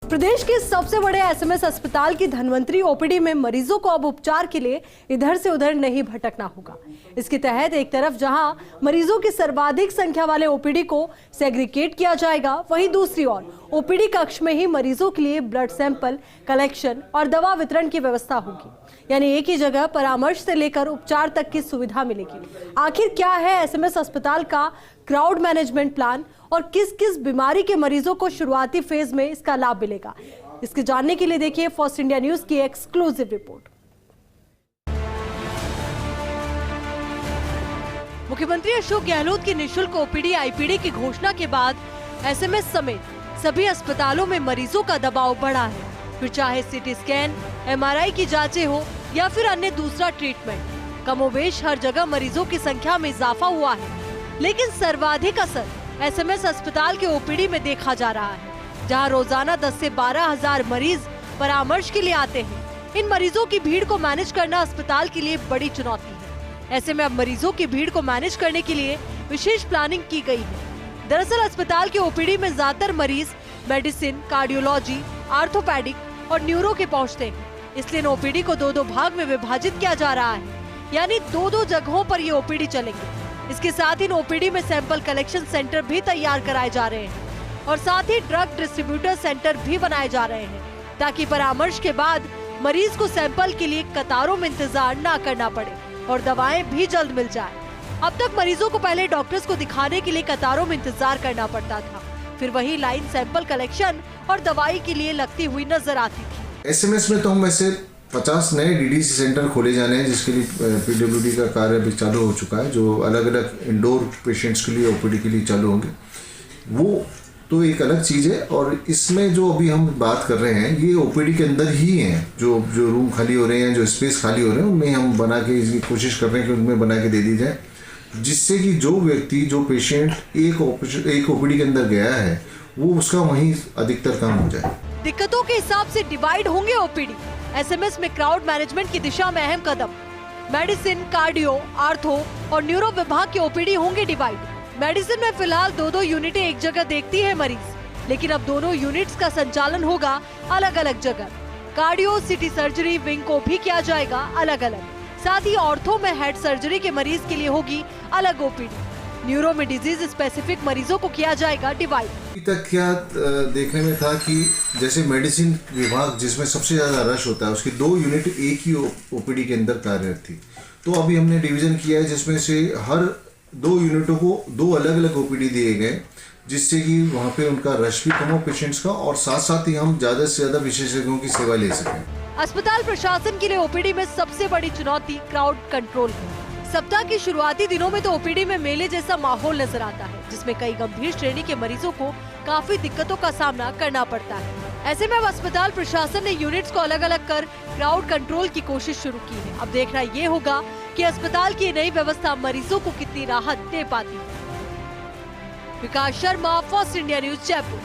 प्रदेश के सबसे बड़े एसएमएस अस्पताल की धन्वंतरी ओपीडी में मरीजों को अब उपचार के लिए इधर से उधर नहीं भटकना होगा। इसके तहत एक तरफ जहां मरीजों की सर्वाधिक संख्या वाले ओपीडी को सेग्रीगेट किया जाएगा, वहीं दूसरी ओर ओपीडी कक्ष में ही मरीजों के लिए ब्लड सैंपल कलेक्शन और दवा वितरण की व्यवस्था होगी। यानी एक ही जगह परामर्श से लेकर उपचार तक की सुविधा मिलेगी। आखिर क्या है एसएमएस अस्पताल का क्राउड मैनेजमेंट प्लान और किस किस बीमारी के मरीजों को शुरुआती फेज में इसका लाभ मिलेगा, इसके जानने के लिए देखिए फर्स्ट इंडिया न्यूज की एक्सक्लूसिव रिपोर्ट। मुख्यमंत्री अशोक गहलोत की निःशुल्क ओपीडी आईपीडी की घोषणा के बाद एसएमएस समेत सभी अस्पतालों में मरीजों का दबाव बढ़ा है। फिर चाहे सीटी स्कैन, एमआरआई की जांचें हो या फिर अन्य दूसरा ट्रीटमेंट, कमोबेश हर जगह मरीजों की संख्या में इजाफा हुआ है। लेकिन सर्वाधिक असर एसएमएस अस्पताल के ओपीडी में देखा जा रहा है, जहां रोजाना 10 से 12,000 मरीज परामर्श के लिए आते हैं। इन मरीजों की भीड़ को मैनेज करना अस्पताल के लिए बड़ी चुनौती है। ऐसे में अब मरीजों की भीड़ को मैनेज करने के लिए विशेष प्लानिंग की गई है। दरअसल अस्पताल के ओपीडी में ज्यादातर मरीज मेडिसिन, कार्डियोलॉजी, आर्थोपैडिक और न्यूरो के पहुंचते हैं। इसलिए इन ओपीडी को दो भाग में विभाजित किया जा रहा है, यानी दो जगहों पर ये ओपीडी चलेंगे। इसके साथ ही ओपीडी में सैंपल कलेक्शन सेंटर भी तैयार कराए जा रहे हैं और साथ ही ड्रग डिस्ट्रीब्यूटर सेंटर भी बनाए जा रहे हैं, ताकि परामर्श के बाद मरीज को सैंपल के लिए कतारों में इंतजार ना करना पड़े और दवाएं भी जल्द मिल जाए। अब तक मरीजों को पहले डॉक्टर्स को दिखाने के लिए कतारों में इंतजार करना पड़ता था, फिर वही लाइन सैंपल कलेक्शन और दवाई के लिए लगती हुई नजर आती थी। एसएमएस में तो हम ऐसे 50 नए डीडीसी सेंटर खोले जाने हैं, जिसके लिए पीडब्ल्यूडी का कार्य भी चालू हो चुका है, जो अलग अलग इंडोर पेशेंट्स के लिए ओपीडी के लिए चालू होंगे। वो तो एक अलग चीज़ है। और इसमें जो अभी हम बात कर रहे हैं, ये ओपीडी के अंदर ही हैं। जो रूम खाली हो रहे हैं, जो स्पेस खाली हो रहे हैं, उनमें हम बना के इसकी कोशिश कर रहे हैं कि उनमें बना के दे दी जाए, जिससे कि जो व्यक्ति, जो पेशेंट एक ओपीडी के अंदर गया है, वो उसका वहीं अधिकतर काम हो जाए। दिक्कतों के हिसाब से डिवाइड होंगे ओपीडी। एसएमएस में क्राउड मैनेजमेंट की दिशा में अहम कदम। मेडिसिन, कार्डियो, आर्थो और न्यूरो विभाग के ओपीडी होंगे डिवाइड। मेडिसिन में फिलहाल दो यूनिटें एक जगह देखती है मरीज, लेकिन अब दोनों यूनिट्स का संचालन होगा अलग अलग जगह। कार्डियो, सिटी सर्जरी विंग को भी किया जाएगा अलग अलग। साथ ही ऑर्थो में हेड सर्जरी के मरीज के लिए होगी अलग ओपीडी। न्यूरो में डिजीज स्पेसिफिक मरीजों को किया जाएगा डिवाइड। अभी तक क्या देखने में था कि जैसे मेडिसिन विभाग, जिसमें सबसे ज्यादा रश होता है, उसकी 2 यूनिट एक ही ओपीडी के अंदर कार्यरत थी। तो अभी हमने डिवीजन किया है, जिसमें से हर 2 यूनिटों को 2 अलग अलग ओपीडी दिए गए, जिससे कि वहाँ पे उनका रश भी कम हो पेशेंट्स का, और साथ साथ ही हम ज्यादा से ज्यादा विशेषज्ञों की सेवा ले सकें। अस्पताल प्रशासन के लिए ओपीडी में सबसे बड़ी चुनौती क्राउड कंट्रोल है। सप्ताह के शुरुआती दिनों में तो ओपीडी में मेले जैसा माहौल नजर आता है, जिसमें कई गंभीर श्रेणी के मरीजों को काफी दिक्कतों का सामना करना पड़ता है। ऐसे में अब अस्पताल प्रशासन ने यूनिट्स को अलग अलग कर क्राउड कंट्रोल की कोशिश शुरू की है। अब देखना ये होगा कि अस्पताल की नई व्यवस्था मरीजों को कितनी राहत दे पाती है। Vikas Sharma, First India News, Jaipur.